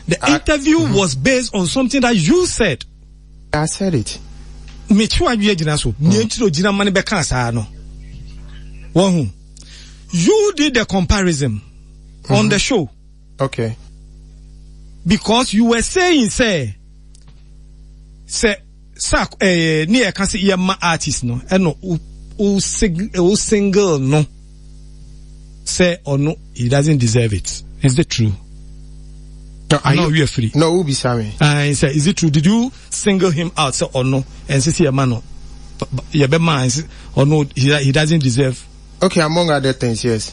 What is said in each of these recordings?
The interview was based on something that you said. I said it. You did the comparison on the show. Okay. Because you were saying, near can see yama artist no, and no, single no, say or no, he doesn't deserve it. Is that true? No, you are free. No, we'll be sorry. I say, is it true? Did you single him out, say or no? And say, man, no, yeah, but man, or no, he doesn't deserve. Okay, among other things, yes.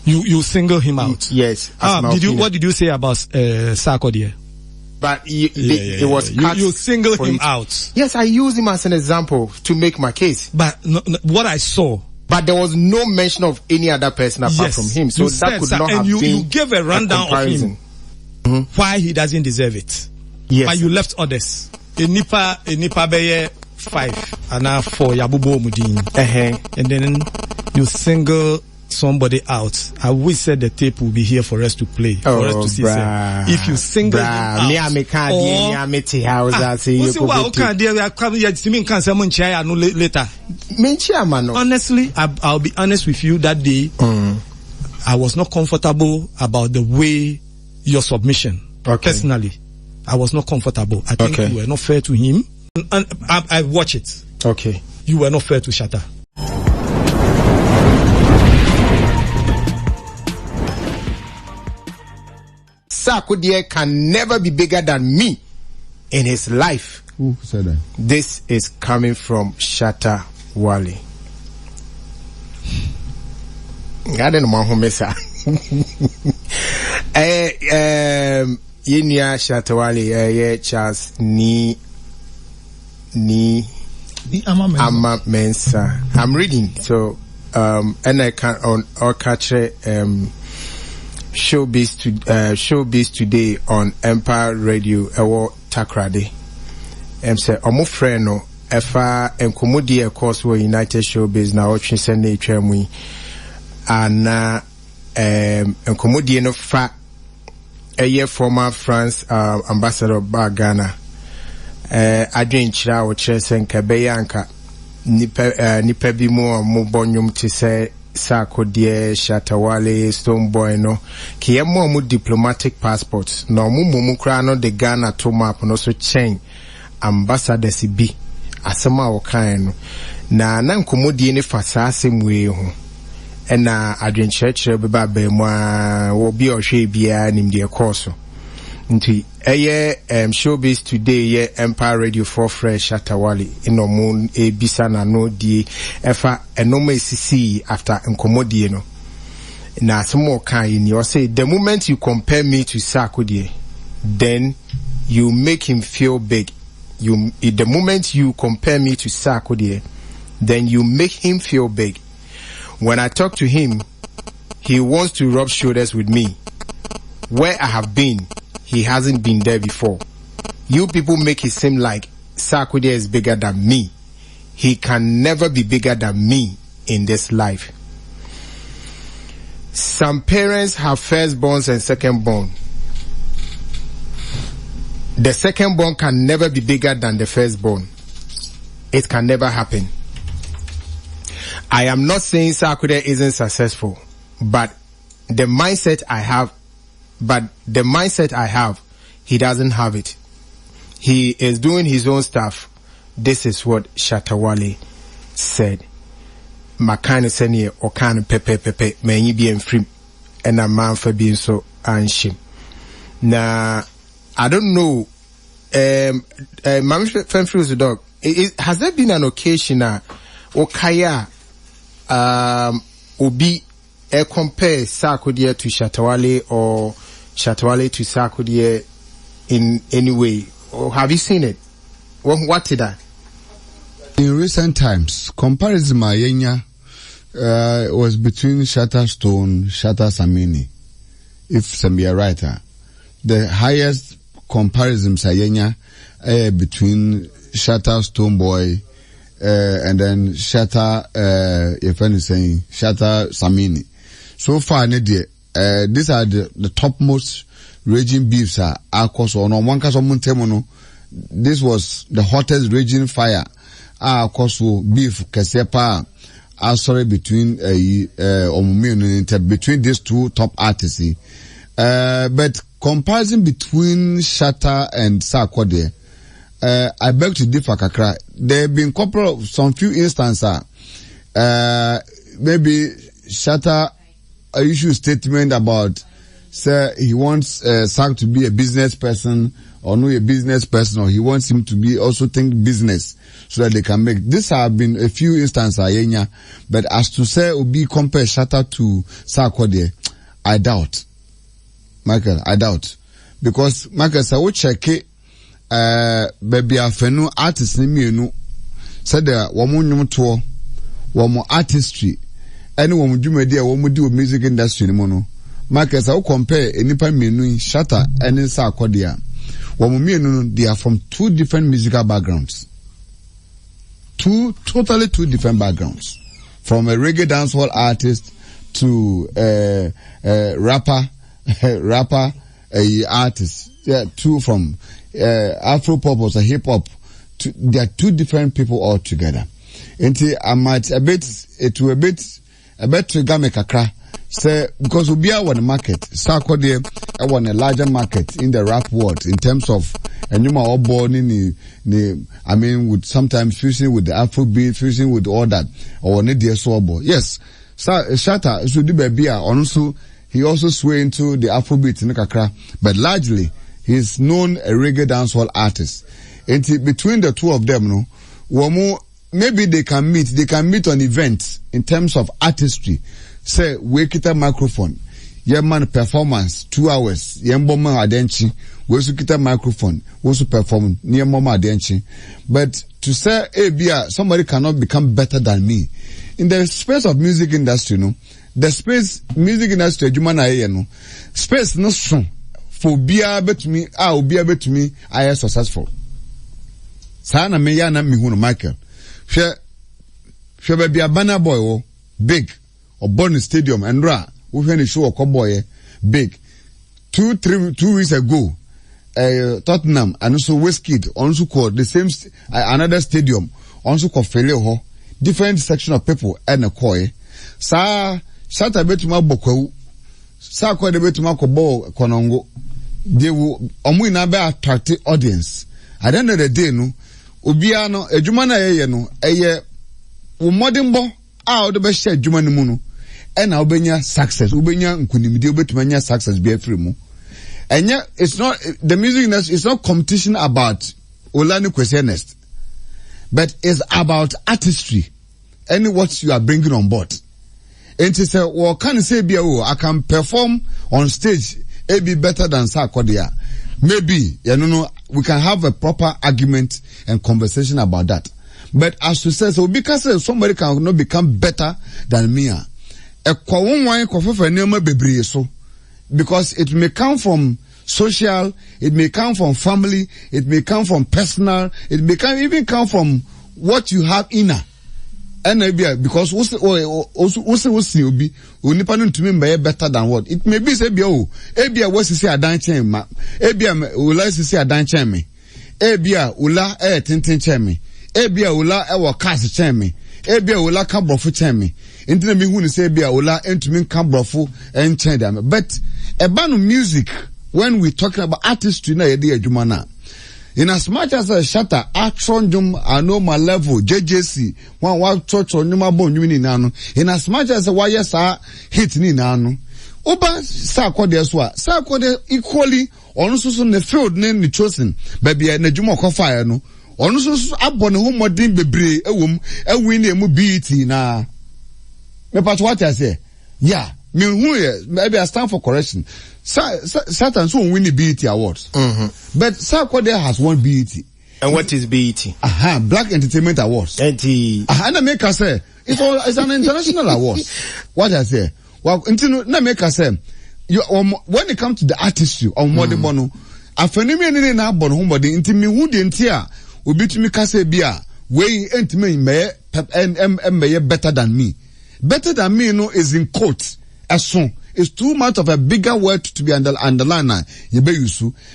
You single him out. Yes. What did you say about Sako there? But it was you single him out. Yes, I used him as an example to make my case. But no, what I saw. But there was no mention of any other person apart from him. So that could not have been. You gave a rundown of him. Why he doesn't deserve it. Yes. But you left others. A nipa beye 5 and now 4 yabubo mudin. And then you single somebody out. I wish said the tape will be here for us to play, for us to see. If you single him out, honestly, I'll be honest with you. That day, I was not comfortable about the way your submission. Personally, I was not comfortable. I think you were not fair to him, and I watch it. Okay, you were not fair to Shatta. Sako can never be bigger than me in his life. Who said that? This is coming from Shatta Wale. I don't know who mesa. Yinya Shatta Wale, Charles ni ama mensa. I'm reading, so and I can on catch Showbiz today on Empire Radio ewo takrade say omo friend no efa enkomodi e course wo United Showbiz na otwe sene etwamu ana enkomodi no fa eye former France ambassador ba Ghana adwen kira wo kire sen ka beyanka nipa bi mo bonyum ti say Sako dear Shatta Wale Stone Boy no kiyemo mu diplomatic passports no mu kra no the Ghana to map no so chain ambassadors bi asema wo kan no na nkomodie ne fasase mwe ho ena adwenkyerɛkyerɛ beba ba mu a wo bi ohwe bia nimde course nti Showbiz today ye Empire Radio for fresh Shatta Wale ino moon ebisa na no die efa enoma esisi after nkomodie no na some kan ni o say the moment you compare me to Sako die then you make him feel big. The moment you compare me to Sako die then you make him feel big. When I talk to him, he wants to rub shoulders with me. Where I have been, he hasn't been there before. You people make it seem like Sako is bigger than me. He can never be bigger than me in this life. Some parents have firstborns and secondborn. The secondborn can never be bigger than the firstborn. It can never happen. I am not saying Sako isn't successful, but the mindset I have, he doesn't have it. He is doing his own stuff. This is what Shatta Wale said. Makane senye okane pepe menyi bi enfrim and a man for being so anshim. Na I don't know. Mami Femfruz dog. Has there been an occasion okaya obi compare Sako to Shatta Wale or Shatta Wale to Sako in any way? Or have you seen it? What did that? In recent times, comparison Mayenya was between Shatta Stone, Shatta Samini. If some be a writer, the highest comparison Sayenya between Shatta Stone Boy and then Shatta, if I'm saying Shatta Samini. So far, these are the topmost raging beefs are so no one case no. This was the hottest raging fire. So beef kesepa sorry between between these two top artists. But comparison between Shatta and Socrate, I beg to differ kakra. There have been some few instances. Maybe Shatta issue statement about say he wants Sack to be a business person or not a business person, or he wants him to be also think business so that they can make. This have been a few instances, but as to say Obi compare Shatta to Socrate, I doubt. Michael, I doubt. Because Michael said, we check it, baby, afenu artist ni mienu, said there, wamu nyumtuo, wamu artistry, any wamu jumedia, wamu do music industry ni mono. Michael said, we compare enipa mienu, Shatta, and Socrate. Wamu mienu, they are from two different musical backgrounds. Totally two different backgrounds. From a reggae dancehall artist to rapper, artist. Yeah, two from Afro pop or hip hop. They are two different people altogether. And I might trigger me kakra. Say because we are on the market. Socrate on a larger market in the rap world in terms of and you are born in I mean with sometimes fusing with the Afrobeat, fusing with all that or need the sobo. Yes, Shatta should do baby also. He also sway into the Afrobeat in Kakra, but largely he's known a reggae dancehall artist. And between the two of them, maybe they can meet on events in terms of artistry. Say, we kita microphone, man performance, 2 hours, bomma adenchi, we su kita microphone, we su perform, mama adenchi. But to say, somebody cannot become better than me. In the space of music industry, the space music industry space no strong for be able to me I am successful. Sana me yana mi hunu Michael. She be a banner boy big or born in stadium and we when show a boy big 2 weeks ago Tottenham and also Westgate also called the same another stadium also called Fele different section of people and a koi Shatta betuma bokwu Socrate betuma kobo konongo they will na be attract audience at the end of the day no obia no adwuma na ye no eye wo modern bo a do be share adwuma no mu no e na obenya success obenya nkunimide obetuma nya success be afri mu enya it's not the music industry, it's not competition about Olani questionist but it's about artistry and what you are bringing on board. And to say, well, can you say, I can perform on stage, be better than Socrate? Maybe, we can have a proper argument and conversation about that. But as to say, so because somebody cannot become better than me, because it may come from social, it may come from family, it may come from personal, it may even come from what you have inner. And because also obi onipa no ntumi mbe better than what it may be say ebia was say adan chen ma ebia ula say adan chen me ebia ula tenten chen me ebia ula wo cast chen me ebia ula ka brofo chen me ntina me hu ni say ebia ula ntumi ka brofo en chen dem but eba no music when we talking about artistry na ye dey adwuma na. In as much as a Shatta, Atron I know my level, JJC, one church or Numa Bon Nano, in as much as a YSR hit Ninano. Oba Socrate equally, also on the field name the chosen, baby, and the Jumoko fire no. Also up on home or dim bebre, a womb, a winning mobility na. Me part what I say, yeah, maybe I stand for correction. Satan soon win the BET awards. But Socrate has won BET. And what is BET? Black Entertainment Awards. And I make us say it's an international award. What I say? Well, na make us say when it comes to the artistry of modern bono, afenemi ni na bono humodi inti mi hu de ntia obi tumi kase bia we entime me better than me. Better than me no is in quote. Ason is too much of a bigger word to be underlined.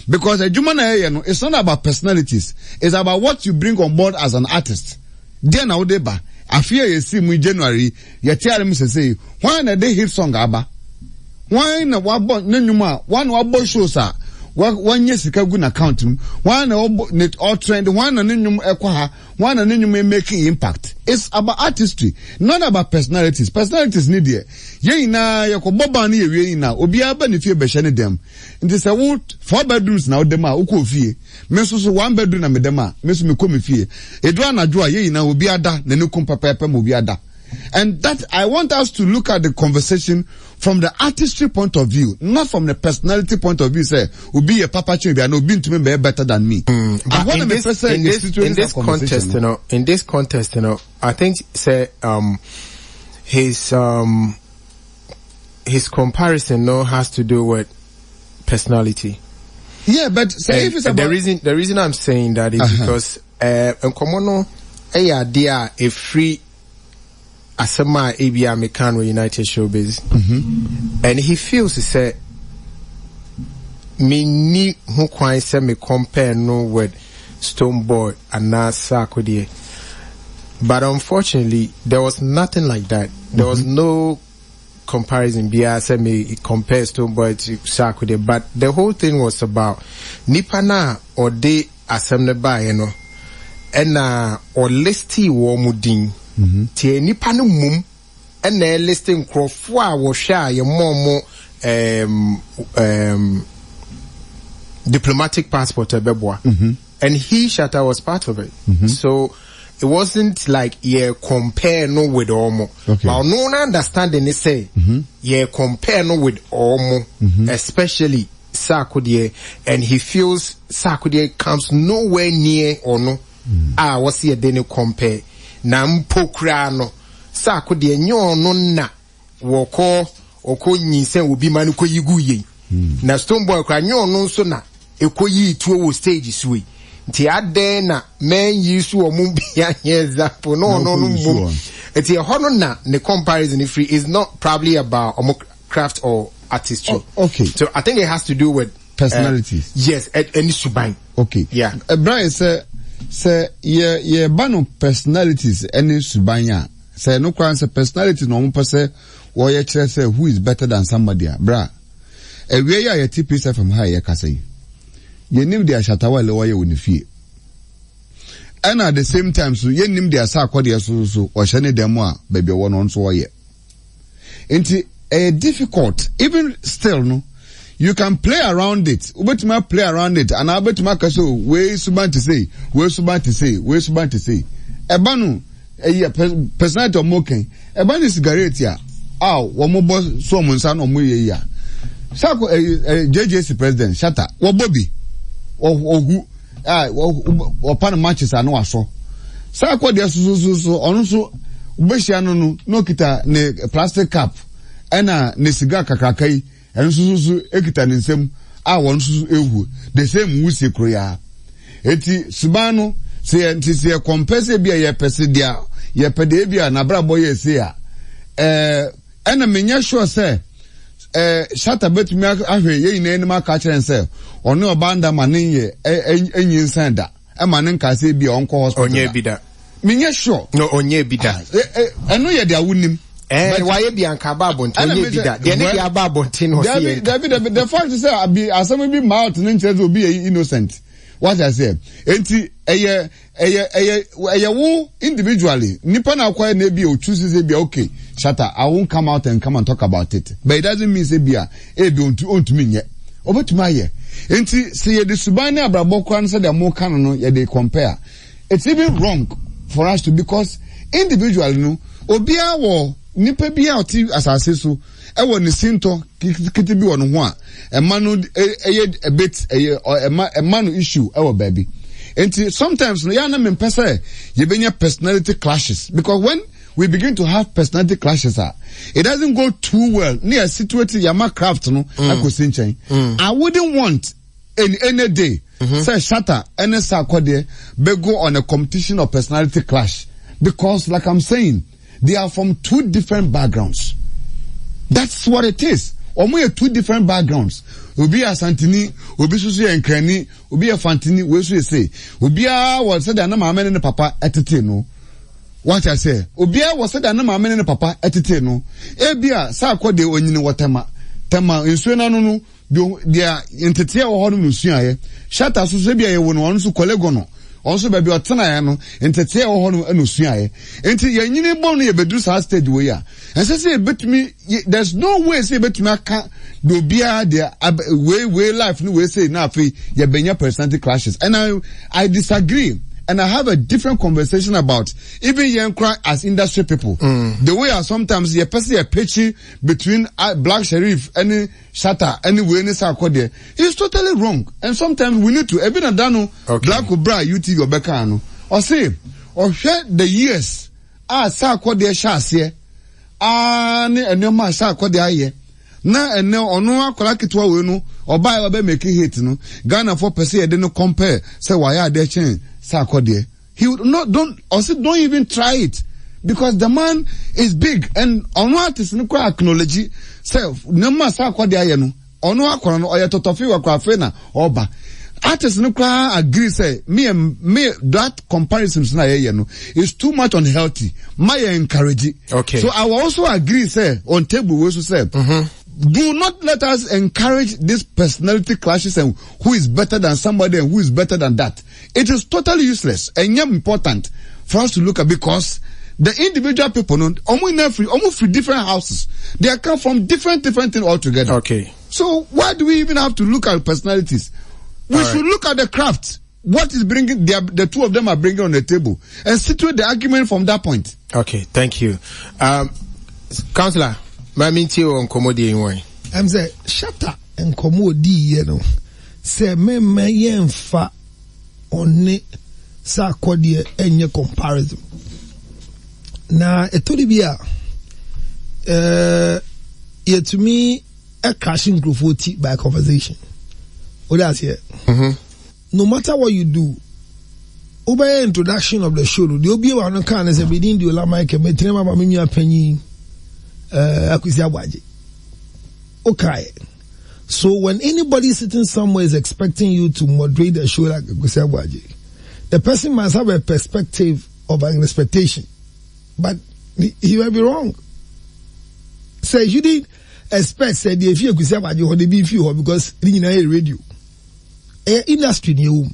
Because a human it's not about personalities. It's about what you bring on board as an artist. Then now deba. I fear you see me January. You tell me say why na they hit song aba? Why na wabo nenuma? One wabo shows are. One year sika good account him. One net all trend. One and nenum ekwaha. One and nenum making impact. It's about artistry, not about personalities. Personalities need ye. Ye na yako boba ni ye na. Obi aba ni fie beshane dem. Nti se wo 4 bedrooms na odema uko fie. Meso so 1 bedroom na medema. Meso me komi fie. Edwa na jua ye na obi ada na ne kum papa mo obi ada. And that I want us to look at the conversation from the artistry point of view, not from the personality point of view. Say, will be a papa chimbi and will be to me better than me. But in this contest, I think say his comparison has to do with personality. Yeah, but say if it's about the reason I'm saying that is because Nkomono idea a free Asama Abia Mekano United Showbiz, and he feels he said me ni who quite say me compare no with Stoneboy and na Socrate. But unfortunately there was nothing like that. There was no comparison. Bia say me compare Stoneboy to Socrate, but the whole thing was about Nipana or de Asamne ba and or listy wo mudin. Tie nipa no mum na listing crofo a wo hwa ye momo diplomatic passport ebeboa, and he Shatta was part of it. So it wasn't like compare no with omo, but no understanding is say compare no with omo, especially Socrate, and he feels Socrate comes nowhere near or no what's here then compare na mpokra no Socrate nyo no na woko nyinsen obi manu ko yigu ye na Stoneboy kra nyo no so na ekoyi tuo wo stage suwe nti ade na men yisu omu bia example no mum eti hono na the comparison if free is not probably about craft or artistry. Okay, so I think it has to do with personalities. Yes, any subai. Okay, yeah. Brian say ye bano personalities any subanya say no kwan say personality no mpo say wo ye kire say who is better than somebody bra e we ya ye TP from high ye kasa yi ye nim dia Shatta Wale wo ye woni fie, and at the same time so ye nim dia Socrate so o hye ne dem a baby wo no nso wo ye enti difficult even still no. You can play around it. Ubetima play around it. And abetima kaso we suban to say. Ebanu personality of moken. Ebanu cigarette ya. Wamo boss so munsan omu ye ya. Sako JJC president Shatta. Wo Bobby. Ogu. Pan matches ano aso. Sako dia so onu so ubeshia no kita ne plastic cup. Ena ne cigar kakakai. And so ekita nsem a won so ewu the same wusi kroya eti subano se compare bia ye pese dia ye pede bia na brabo ye se a ena menya sure say Shatta betumi ahwe ye ina enima ka kire nse ono obanda manen ye enyin sanda e manen ka se bia onko hospital onye bida menya sure no onye bida eno ye dia wunim. Why be uncababon? The fact is that some be mouth and will be innocent. What I say, individually, Nippon acquire maybe or chooses be okay. Shatta, I won't come out and come and talk about it. But it doesn't mean say be a don't own to me yet. Over to my year. And see the Subania Brabokwan said they're more canon, yet they compare. It's even wrong for us to because individually no Obia war. Nipa bia oti asase so e wo ne sinto kiti bi wono ho a e manu a bit e manu issue e wo baby enti sometimes no ya na me pese ye benya personality clashes because when we begin to have personality clashes it doesn't go too well near situation yama craft no akosi nchen I wouldn't want any day say Shatta any Socrate be go on a competition of personality clash because like I'm saying they are from two different backgrounds. That's what it is. omo two different backgrounds. Obi asantini, obi susu enkrani, obi afantini, we say. Obi was said na mama ne papa etete no. What I say, obi was said na mama ne papa etete no. Ebia sa akode onyini watema. Tema nsuo na no dia entete e wo ho no nsuo aye. Shatta so bia ye wo no onso kolego no. Also baby otena ya no entete e wo ho no nsuo aye. Enti ye nyini bom no ye bedu sa stage we ya. And say betumi there's no way say betumi aka do bia there way life no we say na afi ye benya personality clashes. And I disagree. And I have a different conversation about even young cry as industry people. The way I sometimes you person a pitchy between Black Sheriff and Shatta and any Socrate is totally wrong. And sometimes we need to even adano Black Obra UT or Bekano or say or share the years Socrate shas and no man Socrate aye. Na and no ono akola kitwa we no oba e be make hit no Ghana 4% they no compare say why are they change Socrate. He would not don't even try it because the man is big and ono artist no kwa acknowledge say no ma Socrate aye no ono akola no oya totofi wa kwa fe na oba artist no kwa agree say me that comparison na aye no is too much unhealthy my encourage. Okay, so I will also agree say on table we also say do not let us encourage these personality clashes and who is better than somebody and who is better than that. It is totally useless and yet important for us to look at because the individual people almost free different houses. They come from different things altogether. Okay. So why do we even have to look at personalities? We should look at the craft. What is bringing the two of them are bringing on the table and situate the argument from that point. Okay, thank you. Councillor, my minti on commodity in way. I'm say Shatta and commodity, you know. Say me yenfa on ne Socrate enye comparison. Na etolibia yet to me a crashing group by conversation. What that's here. No matter what you do, over introduction of the show, the obi wa no kan say within the Ola Michael me trema ba me nua panyin Akwesi Agbaje. Okay. So when anybody sitting somewhere is expecting you to moderate the show like Akwesi Agbaje, the person must have a perspective of an expectation. But he might be wrong. So you didn't expect say the few Akwesi Agbaje or the be few because you know radio. Industry new.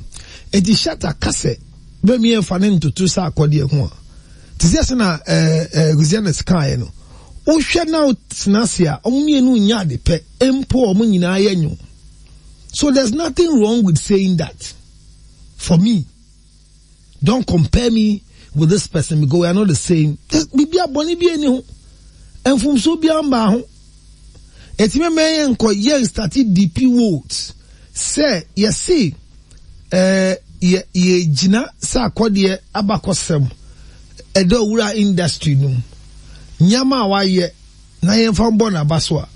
It is Shatta kase. Be me enfanen to Socrate ho. Tizia na Guziana sky no. O hwe na tinasia omumienu nya de pe empo omu nyina ayenyu. So there's nothing wrong with saying that. For me, don't compare me with this person because we are not the same. Bibia boni bi eni ho. Enfumso bi amba ho. Etime me enko ye started DP words. Say you see ye jina Socrate abakosem edo wura industry no. Nyama waye na yemfa mbo na baswa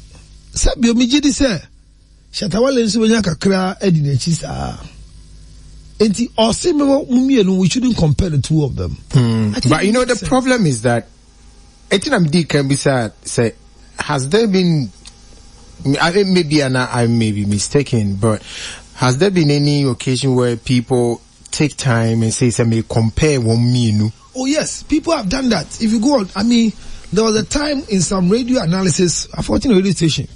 sabi omigidi se Shatta Wale nso benya kakra edi na chi saa enti osimemo mumienu we shouldn't compare the two of them. But you know the problem is that etinamdi can be said say has there been I may be mistaken, but has there been any occasion where people take time and say may compare one minu? Oh yes, people have done that. If you go on, I mean, there was a time in some radio analysis, a 14 radio station,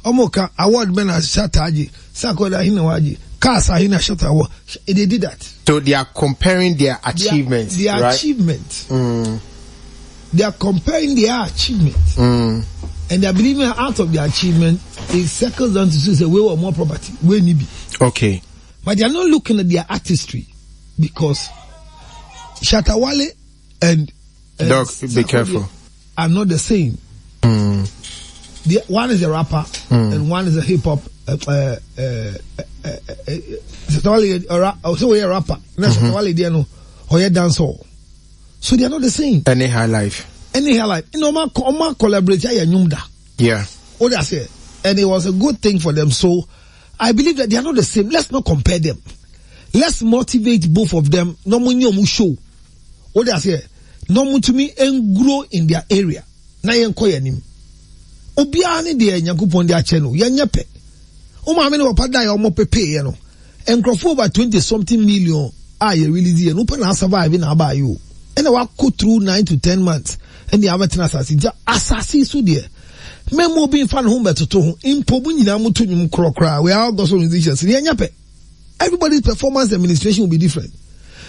Omoka award men as Shatta Sakoda Hinawaji, Kasa Hina Shatta. They did that. So they are comparing their achievements. Their right? achievement. They are comparing their achievement. And they are believing out of their achievement it circles down to say we want more property. We need be. Okay. But they are not looking at their artistry because Shatta Wale and Doc, be careful. Are not the same. One is a rapper and one is a hip hop. Shatta Wale also a rapper. Shatta Wale they no or a dancer. So they are not the same. Any high life. You know, my collaborate yeah. What I say, and it was a good thing for them. So I believe that they are not the same. Let's not compare them. Let's motivate both of them. No money show. What I say, no to me and grow in their area. Na yen koya nim. Obia ni de Nyankopon de ache no yenyepe. O ma me no papa die o mo pepe ye no. Enkrofo over 20 something million ye release ye no na survive na ba you. And I go through 9 to 10 months and the amateur assassin so there. Memo being fan home better to impobu nyina mutu nyum krokra. We are all gospel musicians. Everybody's performance administration will be different.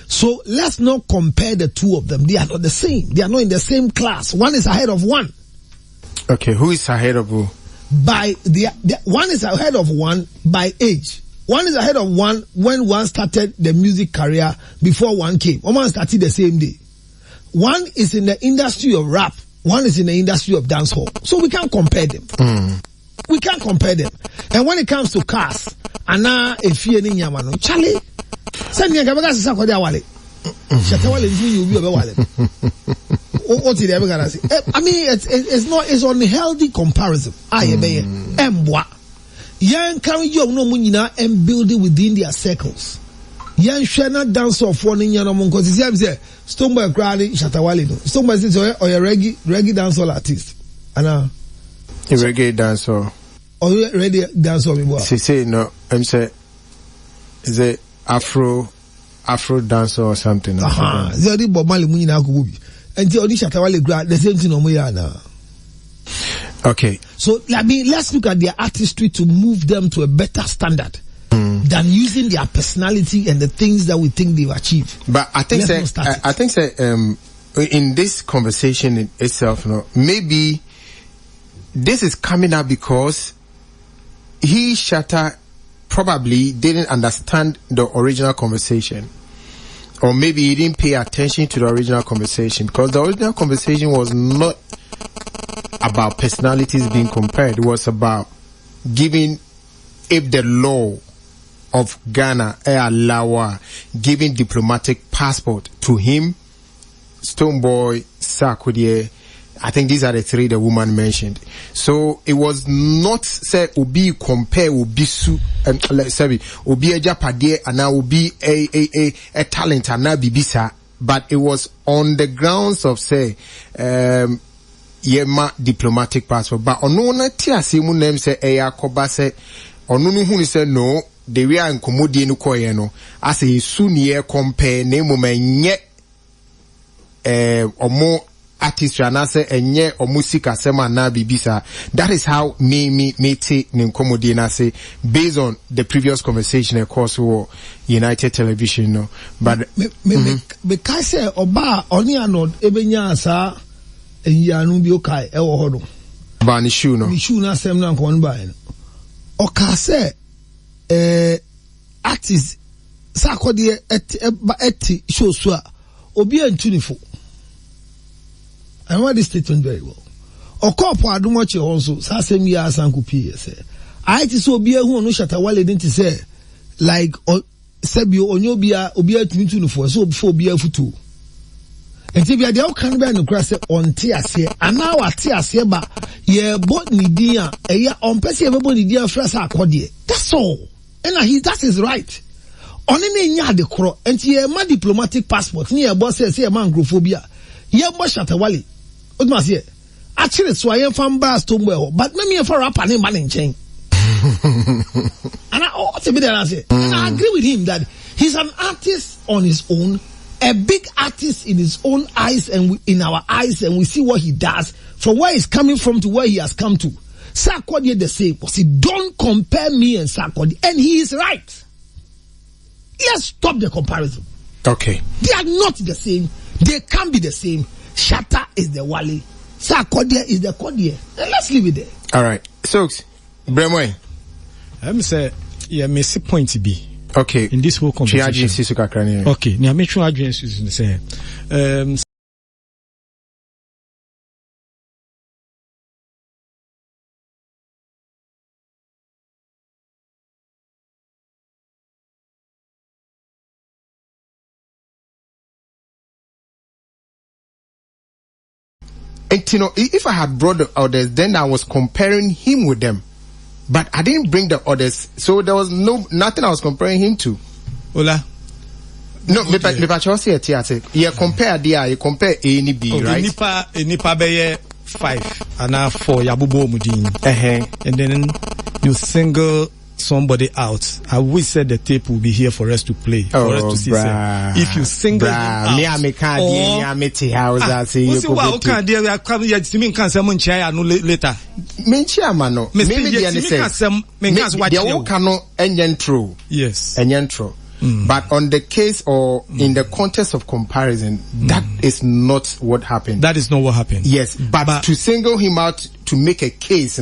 So let's not compare the two of them. They are not the same. They are not in the same class. One is ahead of one. Okay, who is ahead of who? By one is ahead of one by age. One is ahead of one when one started the music career before one came. One started the same day. One is in the industry of rap. One is in the industry of dancehall. So we can't compare them. We can't compare them. And when it comes to cars, Anna, if you're in Yamano, Charlie, send me a Gabaga Socrate Wale. Shatta Wale is you be a wallet. What did I ever say? I mean, it's unhealthy comparison. I obey Mbwa. Young can you no munina and build it within their circles. Young shana dance of one in Yanamon because he says, Stoneboy Crowley, Shatta Wale. Stoneboy says, or a reggae dancehall artist. Anna. A reggae dancer. Or reggae dancehall. She say no. I'm say is it Afro dancer or something. The other Bob Marley munina kubi. And the other Shatta Wale grad the same thing on Muyana. Okay. So let's look at their artistry to move them to a better standard than using their personality and the things that we think they've achieved. But I think in this conversation itself, maybe this is coming up because Shatta probably didn't understand the original conversation. Or maybe he didn't pay attention to the original conversation because the original conversation was not about personalities being compared. It was about giving, if the law of Ghana allow giving diplomatic passport to him, Stoneboy, Sarkodie. I think these are the three the woman mentioned. So it was not say Obi compare Obi su Obi Ejapade and now Obi a talent and now Bibisa, but it was on the grounds of say yema diplomatic passport. But ono na ti asemu nem say eya koba say ono no hu ni say no the way an komodie no koye no as e su ne compare na mo menye omo artist and say enye or music asema na bibisa. That is how me take nkomodi na say based on the previous conversation of course wo United Television no. But because say oba oni anod ebenya asa yanu bi okai e wo hodo ba ni shoe no na sem na nkon ba no o ka say artist sa akode eti show so a obi antunifo. I know this statement very well. Okopo adumoche also sasem ya asanku pie say I ti so obi ehun no Shatta Wale didn't say like sebio onyo obi atumi no for so before obi afutu. Enti bia de o kan be no kra say onte ase ana wate ase ba ye bo ni din a eya on pese ye bo ni din afra sa akode. That's all. And that is right. Oni ne nya de kro enti ye ma diplomatic passport ni ye bo say ye man grophobia. Ye bo Shatta Wale. Actually, so I am from Stoneboy, but maybe for rap and man in chain. And I agree with him that he's an artist on his own, a big artist in his own eyes and in our eyes, and we see what he does from where he's coming from to where he has come to. Sarkodie the same. See, don't compare me and Sarkodie, and he is right. Let's stop the comparison. Okay, they are not the same. They can't be the same. Shatta is the Wale, Sarkodie is the Kodie. Let's leave it there. All right, so Bremwe, I'm say yeah, me see point to be okay in this whole conversation. Okay, now make sure agency is the same. And you know, if I had brought the others, then I was comparing him with them. But I didn't bring the others, so there was nothing I was comparing him to. Ola. No, me pacho say you compare there, you compare A and B, right? Nipa beye 5 and 4 yabubo mudin. And then you single somebody out. I wish said the tape will be here for us to play, for us to see. If you single him out, but on the case or in the context of comparison, that is not what happened. That is not what happened. Yes, but to single him out to make a case,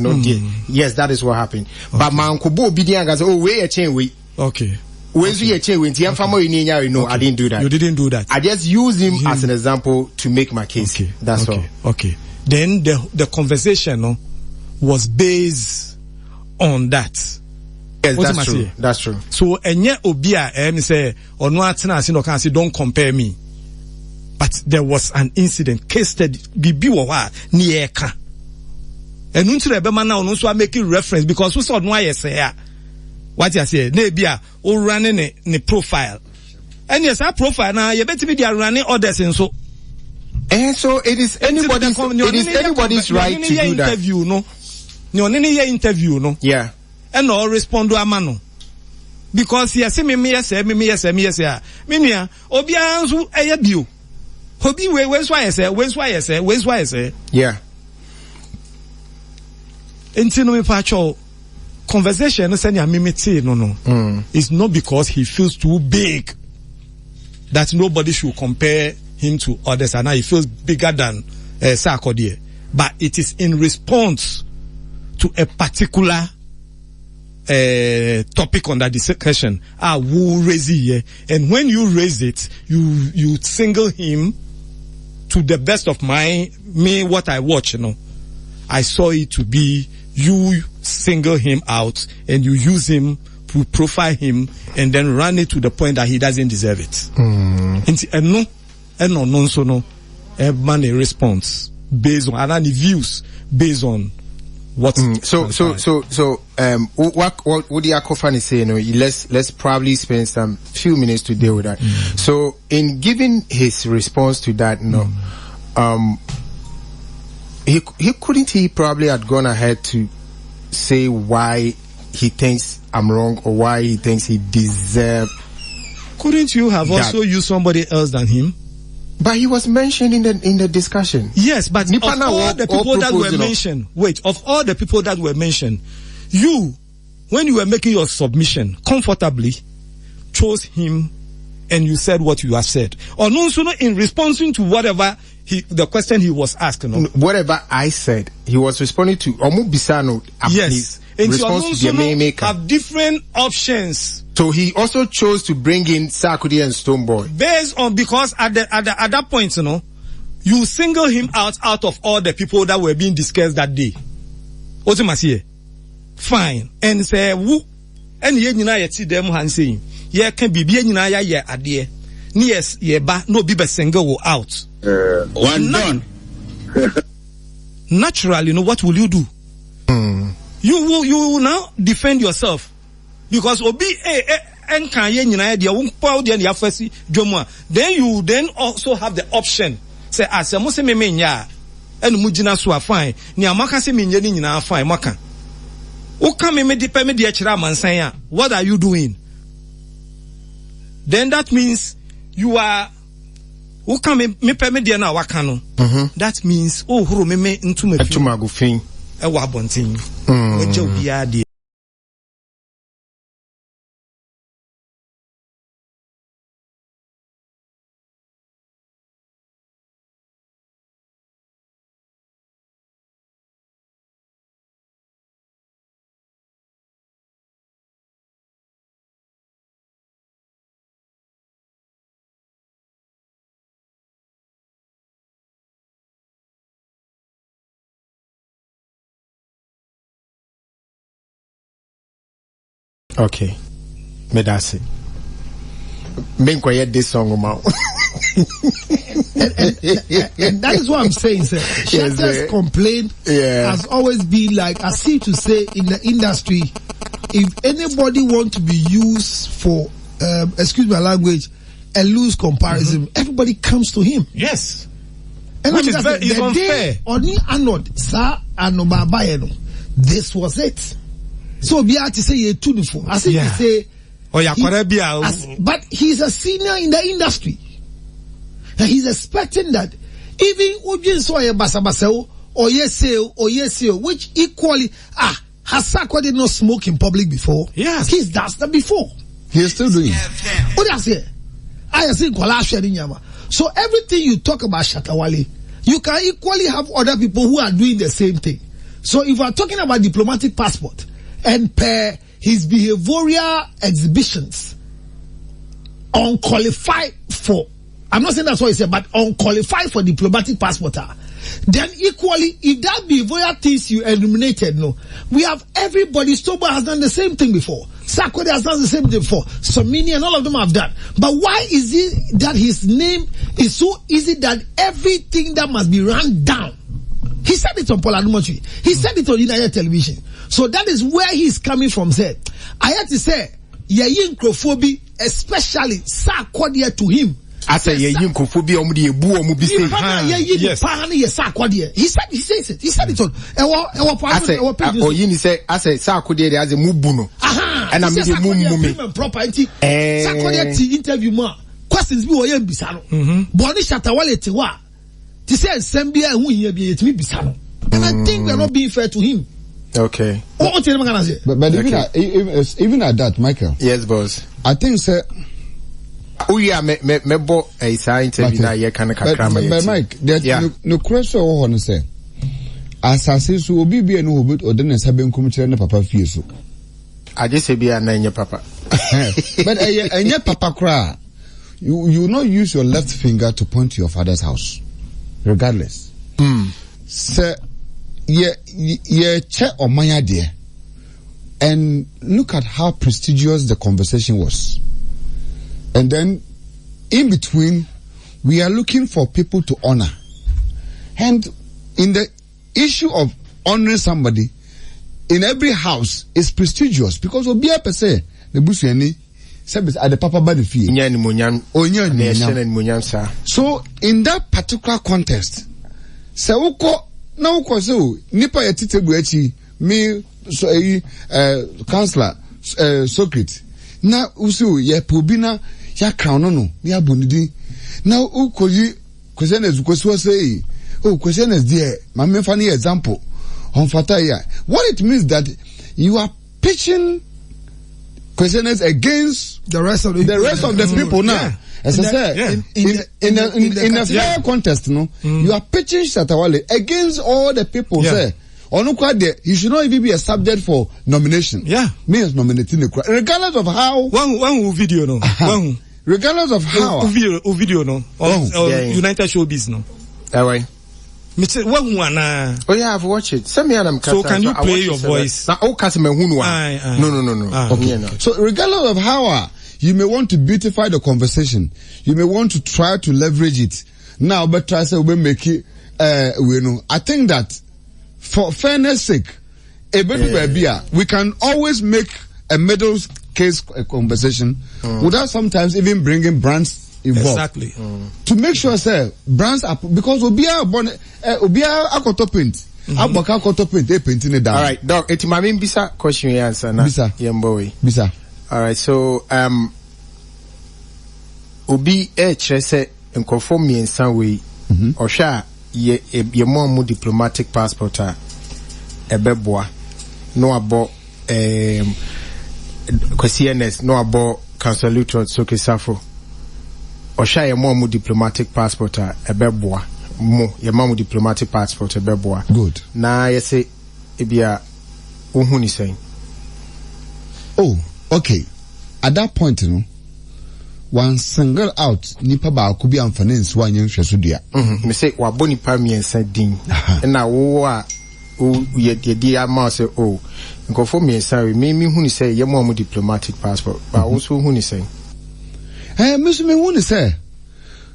yes, that is what happened. Okay. But my uncle Bo Bidianga said, "Oh, wait a chain, wait." Okay. When you chain, when you I didn't do that. You didn't do that. I just used him as an example to make my case. Okay. That's all. Okay. Then the conversation was based on that. Yes, that's true. That's true. So, enye obia say or no atina say no can say don't compare me. But there was an incident case study bibi wo wa ni eka. Enu ntire be ma na onu so making reference because we saw no say ya. What you say? Na bia o running ne profile. And yes, our profile na you better be there running others and so. And so it is anybody's right to do that. Interview no. Ni onene ye interview no. Yeah. And all respond to Amano. Because he say me yes, me nua, obi anzu eyabio. Obi when's why I say. Yeah. Intino me pacho conversation no say no. It's not because he feels too big that nobody should compare him to others and now he feels bigger than Sarkodie. But it is in response to a particular topic on that discussion. Who raise it here? And when you raise it, you single him to the best of what I watch, I saw it to be you single him out and you use him to profile him and then run it to the point that he doesn't deserve it. And no, man a response based on any views based on what so what the Akofan is saying, let's probably spend some few minutes to deal with that. So in giving his response to that, he probably had gone ahead to say why he thinks I'm wrong or why he thinks he deserves. Couldn't you have also used somebody else than him? But he was mentioned in the discussion. Yes, but of all the people that were mentioned, of all the people that were mentioned, you, when you were making your submission, comfortably chose him and you said what you have said. Or no, in responding to whatever the question he was asked. Whatever I said, he was responding to Omu Bisano. Yes. And you have different options. So he also chose to bring in Sarkodie and Stonebwoy. Based on, because at that point, you single him out of all the people that were being discussed that day. Otimasiye. Fine. And say, who? And ye nina ye ti them han saying, ye can be nina ya adie. Ni yes, ye ba, no be single out. One done. Naturally, what will you do? You will now defend yourself because obi can ye nyina dia wonpa dia ya fasi dwomwa. Then you also have the option say as mo se me nya enu mu gina so fine ni amaka se me nya ni nyina fine maka o ka me de pe me de kira mansan a what are you doing? Then that means you are o ka me pe me de na waka no. That means huru me ntuma go fin ewa bontin oje obia de. Okay, me that's it. Me quiet this song now. and that is what I'm saying, sir. Shatta's complaint has always been like, I seem to say in the industry, if anybody want to be used for, excuse my language, a loose comparison, everybody comes to him. Yes. which is very unfair. Oni anod sa anobabayeno. This was it. So be able to say ye too for. As if you say, but he's a senior in the industry. And he's expecting that even Ujin Soya Basabaseo or Yeseo, which equally has Sakwa did not smoke in public before. Yes. He's done that before. He's still doing it. What do I say? I say so everything you talk about Shatta Wale, you can equally have other people who are doing the same thing. So if we are talking about diplomatic passport and per his behavioral exhibitions, unqualified for, I'm not saying that's what he said, but unqualified for diplomatic passport, then equally, if that behavioral things you eliminated, no, we have everybody. Stoba has done the same thing before. Sarkozy has done the same thing before. Somini and all of them have done. But why is it that his name is so easy that everything that must be run down? He said it on Paula Numochi. He said it on United Television. So that is where he's coming from. Said, I had to say, Yayin Krofobi, especially Sarkozy to him. I say Yayin Krofobi omudi ebu omubi say. He says it. He said it on. Oyini say, I say Sarkozy as a mubuno. And I'm the mumu property. Sarkozy interview ma questions be oyen bisano. Boni Shatta Wale tewa. He said Sambia who here be it me bisano. And I think we're not being fair to him. Okay. But even at that, Michael. Yes, boss. I think sir. Oh yeah, me bo a sign interview na ye kana kakrama. But Mike, that no question or honor say. As I say, so be no hobit or then sabin kumchira na papa fie so. I just say be a nanya papa. But a papa cry. You not use your left finger to point to your father's house. Regardless. Sir, ye check on my idea. And look at how prestigious the conversation was. And then, in between, we are looking for people to honor. And in the issue of honoring somebody, in every house, is prestigious. Because Obia per se, the Bushani, service at the Papa Badi fee. So, in that particular context, Sauko, now, so, Nipa Yatite Buechi, me, Councillor, Socrate, na usu, ye Pubina, ya crown no ya bonidi now ukoyi question is because say question is there my funny example on fataya what it means that you are pitching questioners against the rest of the people now as I said in a fair contest you are pitching Shatta Wale against all the people say you should not even be a subject for nomination. Means nominating the regardless of how one video no. Regardless of how video no. United Showbiz no. Away. Oh yeah, I've watched it. Send me so can you play your voice? No. Okay. So regardless of how you may want to beautify the conversation, you may want to try to leverage it. Now, but try to make it. I think that. For fairness sake, we can always make a middle case conversation without sometimes even bringing brands involved. Exactly. To make sure, sir, brands are because Obia paint, they painting it down. All right, Doc. It's my main bisa question you answer now. Bisa. Bisa. All right, so Obi chese conform me in some way or sha. Ye more diplomatic passport ebeboa no abo CNS no abo Council Luton Socrate Safo or sha ye more diplomatic passport ebeboa mo ye more diplomatic passport ebeboa good na ye say ebia ohuni saying okay at that point one single out nipa ba ko bi amfane nso anyen hwesodua me say wa boni pa miensa din na wo a ye di ama say nkofo miensa me hu ni say ye mo diplomatic passport ba wo so hu ni say me so me hu ni say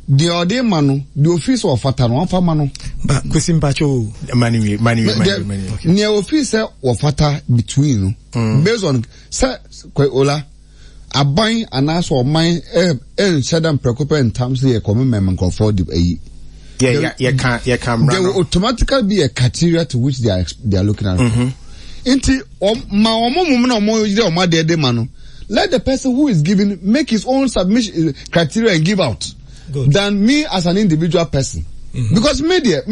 the ode manu the office of fata no afa manu ba kwesim pacho mani ne office of fata between based on say Ola aban anaso man shadam preoccupy in terms of commitment for the Yeah, you can't. There will automatically be a criteria to which they are looking at. Let the person who is giving make his own submission criteria and give out. Good. Than me as an individual person. Because media,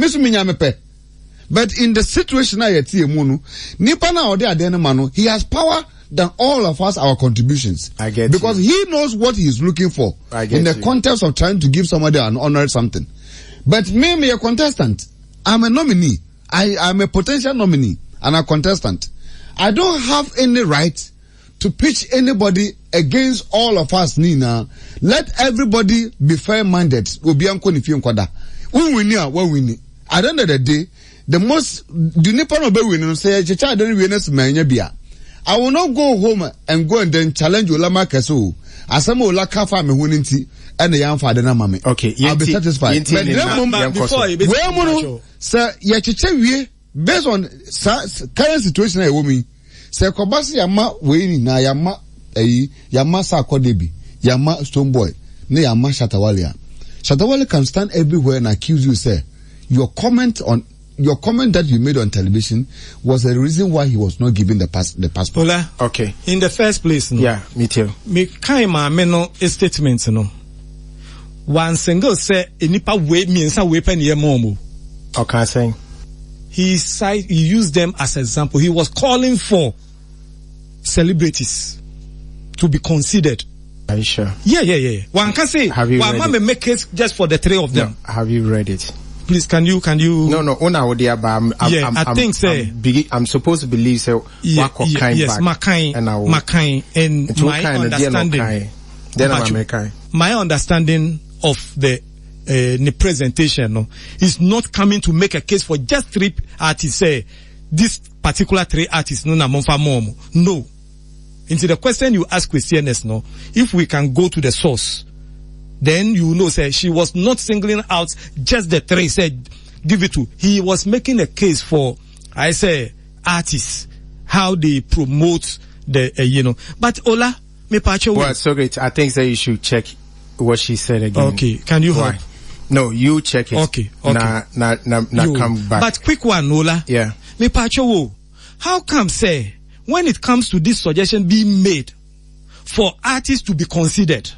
but in the situation I see Nipa na ode adene mano, he has power than all of us, our contributions. I get because he knows what he is looking for in the context of trying to give somebody an honor something. But me a contestant. I'm a nominee. I'm a potential nominee and a contestant. I don't have any right to pitch anybody against all of us, Nina. Let everybody be fair-minded. We win here, we win. At the end of the day, the most I will not go home and go and then challenge Ola Michael. Asama Ola Kafa me huninti and the young father na mame. Okay, I'll be satisfied. But before sir, based on current situation I woman. Sir Kobasi Yama Wayne na Yama Yama Sakodebi, Yama Stoneboy, ne Yama Shatta Wale. Shatta Wale can stand everywhere and accuse you, sir. Your comment that you made on television was the reason why he was not given the passport. Ola, okay. In the first place, no. Yeah, me too. Me kaima meno statement no. One single say enipa we miensa we pen ye momo. Okay, saying. He used them as example. He was calling for celebrities to be considered. Are you sure? Yeah. One can say, one make case just for the three of them. No, have you read it? Please, can you? No. I think so. I'm supposed to believe so. Yes, Makai and my understanding of the presentation is not coming to make a case for just three artists. Say this particular three artists no. Into the question you ask Christianess, no, if we can go to the source, then you know, say she was not singling out just the three. Said give it to. He was making a case for, I say, artists, how they promote the But Ola, me pacho. Well, Socrate, I think that you should check what she said again. Okay, can you help? No, you check it. Okay. Now come back. But quick one, Ola. Yeah. Me pacho, how come say when it comes to this suggestion being made for artists to be considered,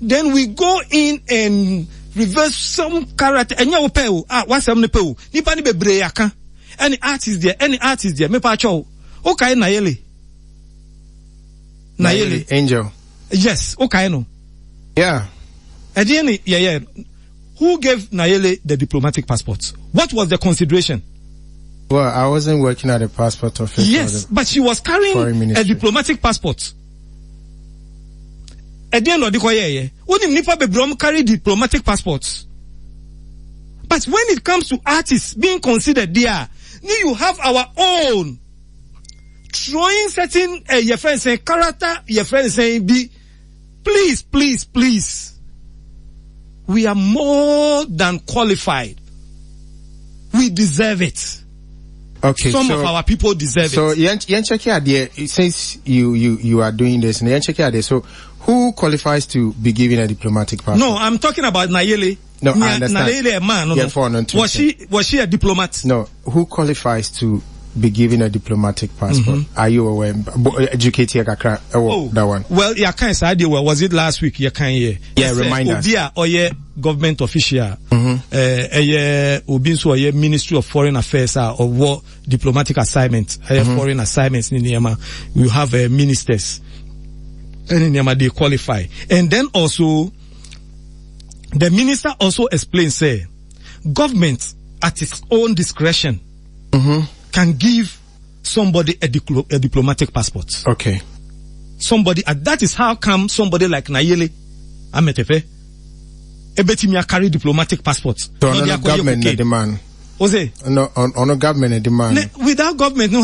then we go in and reverse some character. Any artist there. Me pacho. Okay, Nayeli. Angel. Yes. Okay, no. Yeah. At the end, yeah. Who gave Nayeli the diplomatic passport? What was the consideration? Well, I wasn't working at the passport office. Yes, but she was carrying a diplomatic passport. At the end of the day, only Nipa Bebrom carry diplomatic passports. But when it comes to artists being considered there, you have our own. Throwing certain your friends saying character, your friends saying be. Please. We are more than qualified. We deserve it. Okay, some of our people deserve it. So, since you are doing this, so who qualifies to be given a diplomatic passport? No, I'm talking about Nayeli. No, I understand. Nayeli, a man. Was she a diplomat? No, who qualifies to be given a diplomatic passport? Are you aware? Educate that one. Well, yeah, kind of idea. Was it last week? Yeah, remind us. Or government official. Obinso or Ministry of Foreign Affairs or war diplomatic assignments. Foreign assignments in Niama. We have ministers. And in Niama they qualify. And then also, the minister also explains, say, government at its own discretion. Can give somebody a diplomatic passport. Okay. Somebody, that is how come somebody like Nayeli Ametefe Ebetimia carry diplomatic passports. So no government demand. No, on a government demand. Without government, no.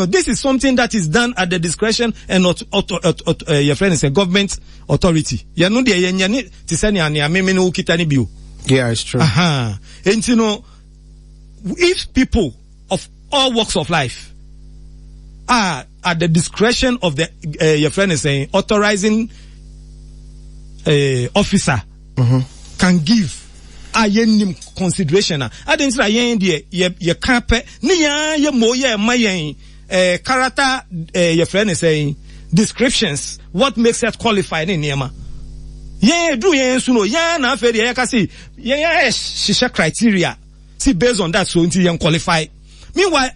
This is something that is done at the discretion and not your friend is a government authority. Yeah, it's true. And you know, if people of all walks of life are at the discretion of the your friend is saying authorizing officer can give nim consideration I didn't say yen de ye kape ni ya ye mo ye ma yen character your friend is saying descriptions what makes it qualified in niema yen do yen suno yen na fe de ye ka see yen shisha criteria see based on that so until yen qualify. Meanwhile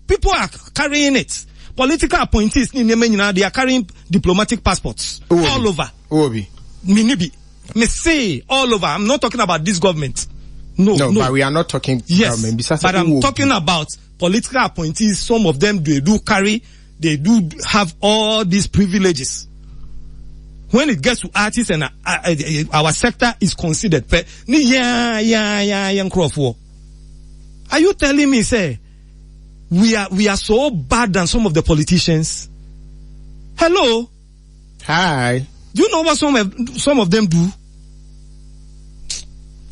people are carrying it. Political appointees ni niema nyina they are carrying diplomatic passports all over. Me say all over. I'm not talking about this government. No. But we are not talking government. But I'm talking about political appointees. Some of them they do have all these privileges. When it gets to artists and our sector is considered. Are you telling me, say, we are so bad than some of the politicians? Hello? Hi. Do you know what some of them do?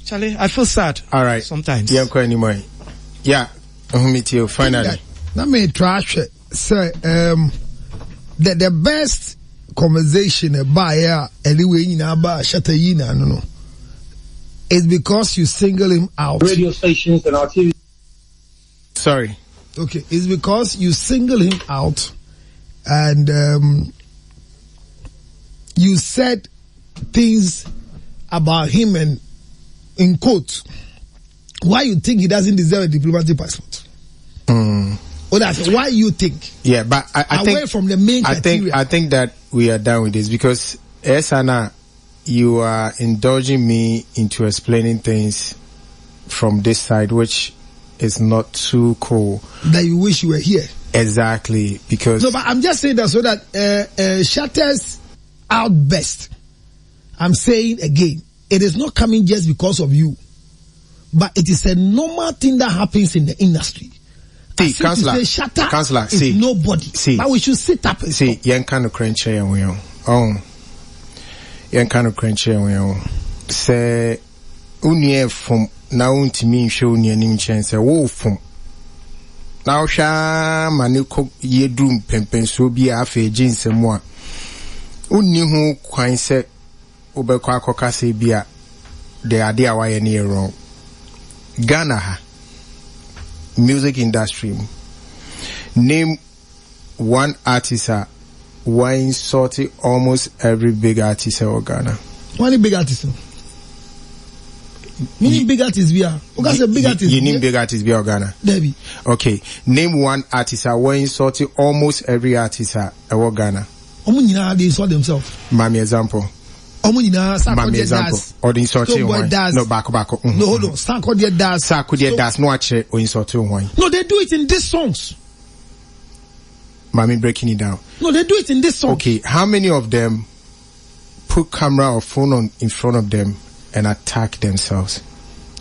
Charlie, I feel sad. All right. Sometimes. Yeah, anymore. Yeah. I'll meet you finally. Let me trash it. Say, the best conversation about anyway about Shatta Wale, no, is because you single him out. Radio stations and our TV. Sorry. Okay, it's because you single him out, and you said things about him and in quote why you think he doesn't deserve a diplomatic passport. Well, that's why you think. Yeah, but I away think from the main criteria. I think that we are done with this because Esana, you are indulging me into explaining things from this side, which is not too cool. That you wish you were here. Exactly, because no, but I'm just saying that so that Shatta's outburst. I'm saying again, it is not coming just because of you, but it is a normal thing that happens in the industry. See, Councillor, is nobody. See, but we should sit up and see, young kind of crunch here we are. Young kind of crunch here we are. Say, unye from now to me show ni any chance. Wo from now sha maniko ye drum pempen so bi afa jinse mo a. Unni hu kwan se obekwa akoka se bi a de ade a waye ne wrong. Ghana ha music industry, name one artist who insulted almost every big artist in Ghana. One big artist. Meaning big artists we are. Because a big artist. You name big artists be Ghana. Debbie. Okay. Name one artist who insulted almost every artist in Ghana. They insult themselves. Mami example. Mami example. Or the insulting one. No, back. No, hold on. Socrate does no actually or insulting one. No, they do it in these songs. Mami breaking it down. No, they do it in this song. Okay, how many of them put camera or phone on in front of them and attack themselves?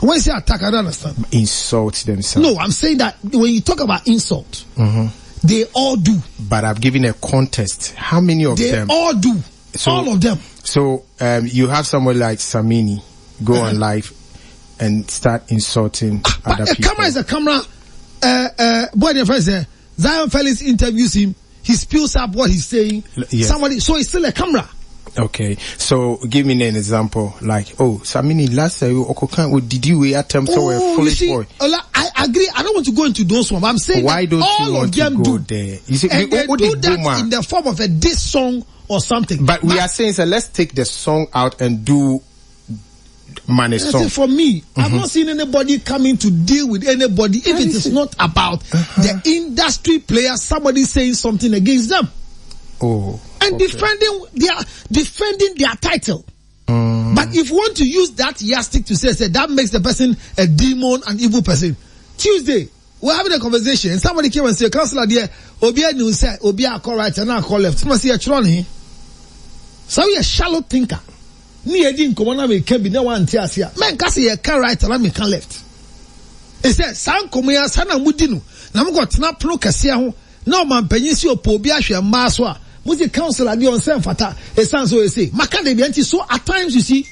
When you say attack, I don't understand. Insult themselves. No, I'm saying that when you talk about insult, they all do. But I've given a contest. How many of them? They all do. So, all of them. So you have someone like Samini go on live and start insulting other people. Camera is a camera. Boy, the friend said, Zion Felix interviews him. He spills up what he's saying. Yes. Somebody, so it's still a camera. Okay, so give me an example. Like, Samini, last time, did you attempt to a foolish boy? I agree. I don't want to go into those ones. I'm saying why don't all you want of them to go do there? You see, and they do that in the form of a diss song or something. But we are saying, so let's take the song out and do Mane song. For me, I've not seen anybody coming to deal with anybody if it is not about the industry players, somebody saying something against them. And defending their title. But if you want to use that yardstick to say that makes the person a demon, an evil person. Tuesday, we're having a conversation and somebody came and said, Councillor dear, Obia knew say Obia call right and I call left. Someone say so you're a shallow thinker. Ni edin komona me can be no one tears here. Man can say can right and me can left. He said, San Komoya Sana Mudinu. Now got snap pro Cassia. No man penisi or Pobia Maswa. Music council the on San Fata. It sounds so say. Macadamianti. So at times you see,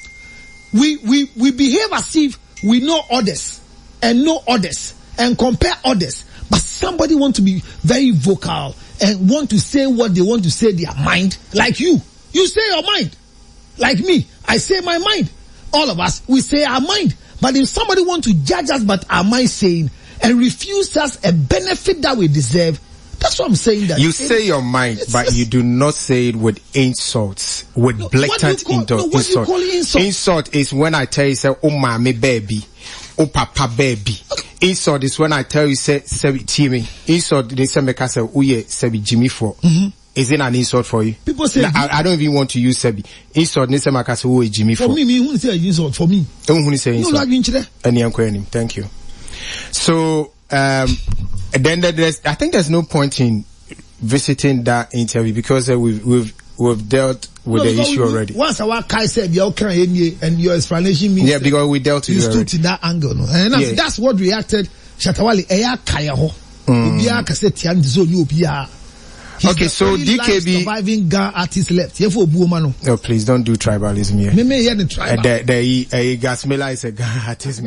we behave as if we know others and know others and compare others. But somebody want to be very vocal and want to say what they want to say their mind. Like you say your mind. Like me, I say my mind. All of us, we say our mind. But if somebody want to judge us, but am I saying, and refuse us a benefit that we deserve, that's what I'm saying. That you say your mind, but you do not say it with insults, with blatant insults. What do you call insult? Insult is when I tell you, say, oh mommy baby, oh papa baby. Insult is when I tell you, say Jimmy. Insult, they say make us say, oh yeah, say Jimmy for. Is it an insult for you? People say I don't even want to use Sebi. Insult, they say make us say, oh Jimmy for. For me, who say insult for me? Who say insult? No, like thank you. So then there's, I think there's no point in visiting that interview because we've dealt with the issue already. Once our guy said and your explanation means because we dealt with it. You stood to that angle, no? And that's what reacted. Shatta Wale kaya ho. Okay, so DKB surviving Ga artist left. No, please don't do tribalism here. Me tribal. The Gasmela is a Ga artist.